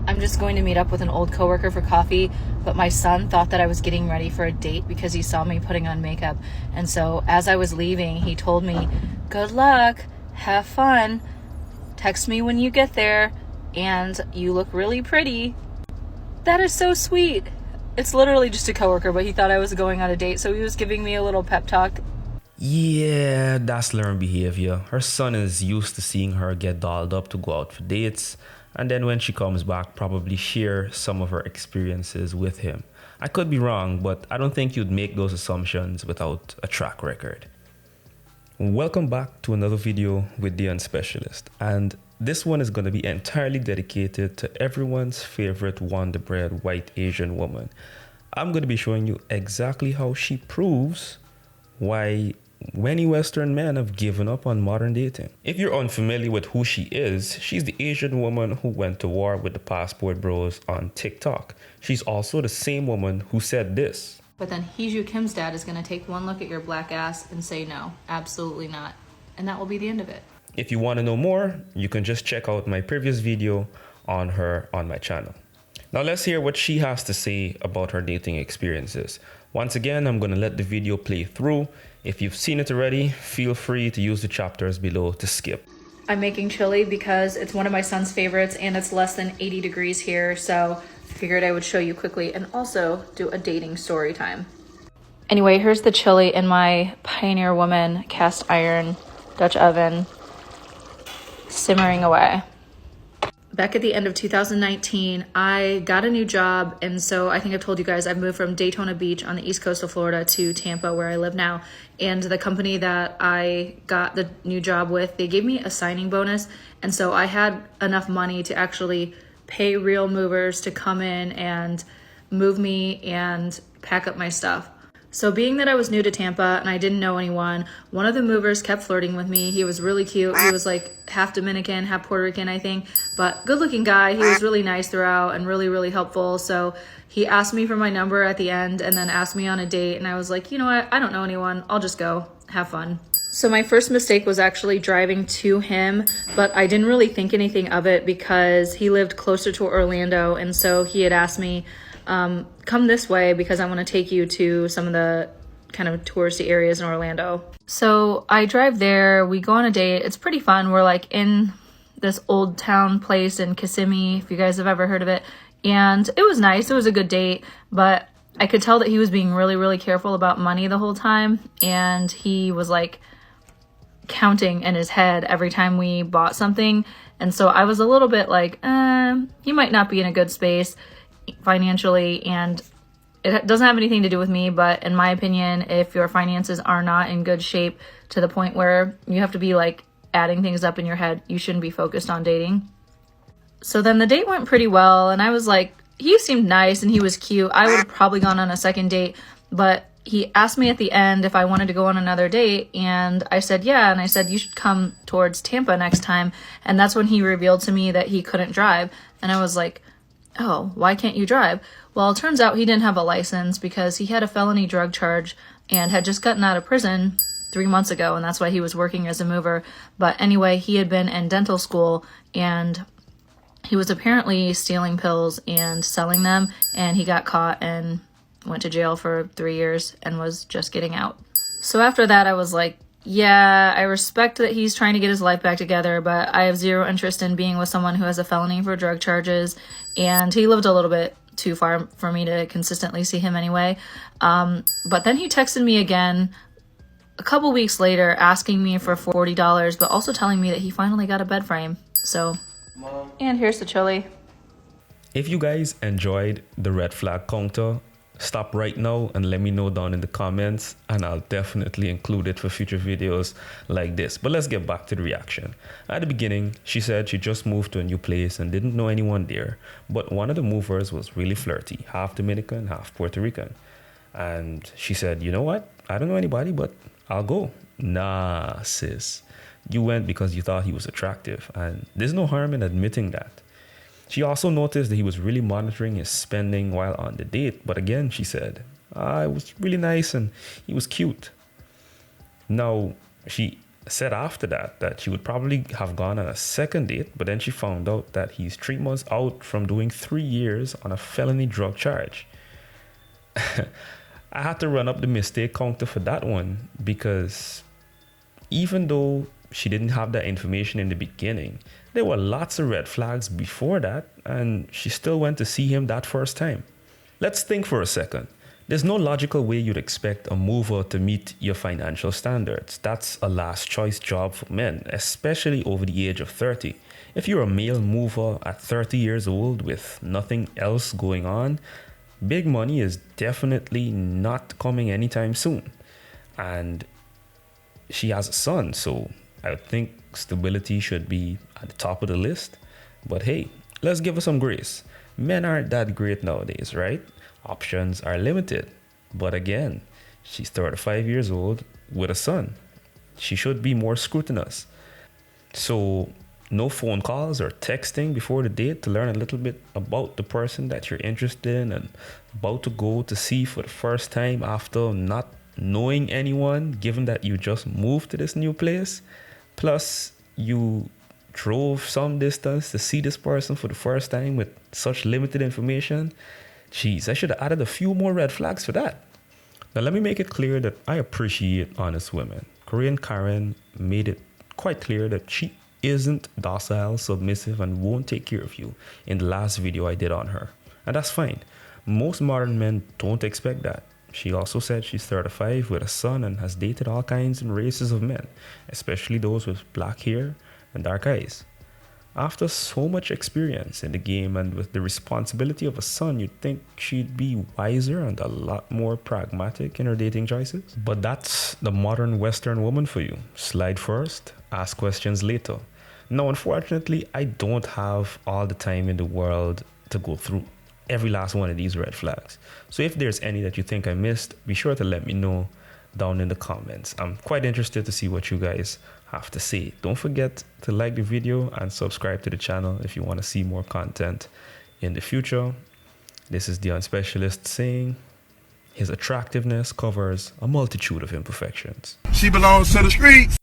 I'm just going to meet up with an old coworker for coffee, but my son thought that I was getting ready for a date because he saw me putting on makeup. And so as I was leaving, he told me, "Good luck, have fun, text me when you get there, and you look really pretty." That is so sweet. It's literally just a coworker, but he thought I was going on a date, so he was giving me a little pep talk. Yeah, that's learned behavior. Her son is used to seeing her get dolled up to go out for dates, and then when she comes back, probably share some of her experiences with him. I could be wrong, but I don't think you'd make those assumptions without a track record. Welcome back to another video with the Unspecialist, and this one is going to be entirely dedicated to everyone's favorite Wonder Bread white Asian woman. I'm going to be showing you exactly how she proves why many Western men have given up on modern dating. If you're unfamiliar with who she is, she's the Asian woman who went to war with the passport bros on TikTok. She's also the same woman who said this. But then Hee Kim's dad is going to take one look at your black ass and say no, absolutely not. And that will be the end of it. If you want to know more, you can just check out my previous video on her on my channel. Now let's hear what she has to say about her dating experiences. Once again, I'm going to let the video play through. If you've seen it already, feel free to use the chapters below to skip. I'm making chili because it's one of my son's favorites and it's less than 80 degrees here, so I figured I would show you quickly and also do a dating story time. Anyway, here's the chili in my Pioneer Woman cast iron Dutch oven, simmering away. Back at the end of 2019, I got a new job, and so I think I've told you guys I've moved from Daytona Beach on the east coast of Florida to Tampa, where I live now. And the company that I got the new job with, they gave me a signing bonus, and so I had enough money to actually pay real movers to come in and move me and pack up my stuff. So being that I was new to Tampa and I didn't know anyone, one of the movers kept flirting with me. He was really cute. He was like half Dominican, half Puerto Rican, I think, but good looking guy. He was really nice throughout and really, really helpful. So he asked me for my number at the end and then asked me on a date. And I was like, you know what? I don't know anyone. I'll just go have fun. So my first mistake was actually driving to him, but I didn't really think anything of it because he lived closer to Orlando. And so he had asked me, come this way because I want to take you to some of the kind of touristy areas in Orlando. So I drive there, we go on a date. It's pretty fun. We're like in this old town place in Kissimmee, if you guys have ever heard of it. And it was nice. It was a good date, but I could tell that he was being really, really careful about money the whole time. And he was like counting in his head every time we bought something. And so I was a little bit like, he might not be in a good space financially, and it doesn't have anything to do with me, but in my opinion, if your finances are not in good shape to the point where you have to be like adding things up in your head, you shouldn't be focused on dating. So then the date went pretty well, and I was like, he seemed nice and he was cute. I would have probably gone on a second date, but he asked me at the end if I wanted to go on another date, and I said yeah, and I said you should come towards Tampa next time. And that's when he revealed to me that he couldn't drive, and I was like, oh, why can't you drive? Well, it turns out he didn't have a license because he had a felony drug charge and had just gotten out of prison 3 months ago, and that's why he was working as a mover. But anyway, he had been in dental school, and he was apparently stealing pills and selling them, and he got caught and went to jail for 3 years and was just getting out. So after that, I was like, yeah, I respect that he's trying to get his life back together, but I have zero interest in being with someone who has a felony for drug charges, and he lived a little bit too far for me to consistently see him anyway. But then he texted me again a couple weeks later asking me for $40, but also telling me that he finally got a bed frame. So, Mom. And here's the chili. If you guys enjoyed the red flag counter, stop right now and let me know down in the comments, and I'll definitely include it for future videos like this. But let's get back to the reaction. At the beginning, she said she just moved to a new place and didn't know anyone there, but one of the movers was really flirty, half Dominican, half Puerto Rican. And she said, you know what? I don't know anybody, but I'll go. Nah, sis. You went because you thought he was attractive, and there's no harm in admitting that. She also noticed that he was really monitoring his spending while on the date. But again, she said, it was really nice and he was cute. Now, she said after that she would probably have gone on a second date, but then she found out that he's 3 months out from doing 3 years on a felony drug charge. I had to run up the mistake counter for that one, because even though she didn't have that information in the beginning, there were lots of red flags before that, and she still went to see him that first time. Let's think for a second. There's no logical way you'd expect a mover to meet your financial standards. That's a last choice job for men, especially over the age of 30. If you're a male mover at 30 years old with nothing else going on, big money is definitely not coming anytime soon. And she has a son, so I think stability should be at the top of the list. But hey, let's give her some grace. Men aren't that great nowadays, right? Options are limited. But again, she's 35 years old with a son. She should be more scrutinous. So no phone calls or texting before the date to learn a little bit about the person that you're interested in and about to go to see for the first time after not knowing anyone, given that you just moved to this new place. Plus, you drove some distance to see this person for the first time with such limited information. Jeez, I should have added a few more red flags for that. Now, let me make it clear that I appreciate honest women. Korean Karen made it quite clear that she isn't docile, submissive, and won't take care of you in the last video I did on her. And that's fine. Most modern men don't expect that. She also said she's 35 with a son and has dated all kinds and races of men, especially those with black hair and dark eyes. After so much experience in the game and with the responsibility of a son, you'd think she'd be wiser and a lot more pragmatic in her dating choices. But that's the modern Western woman for you. Slide first, ask questions later. Now, unfortunately, I don't have all the time in the world to go through every last one of these red flags. So if there's any that you think I missed, be sure to let me know down in the comments. I'm quite interested to see what you guys have to say. Don't forget to like the video and subscribe to the channel if you want to see more content in the future. This is the Unspecialist saying, his attractiveness covers a multitude of imperfections. She belongs to the streets.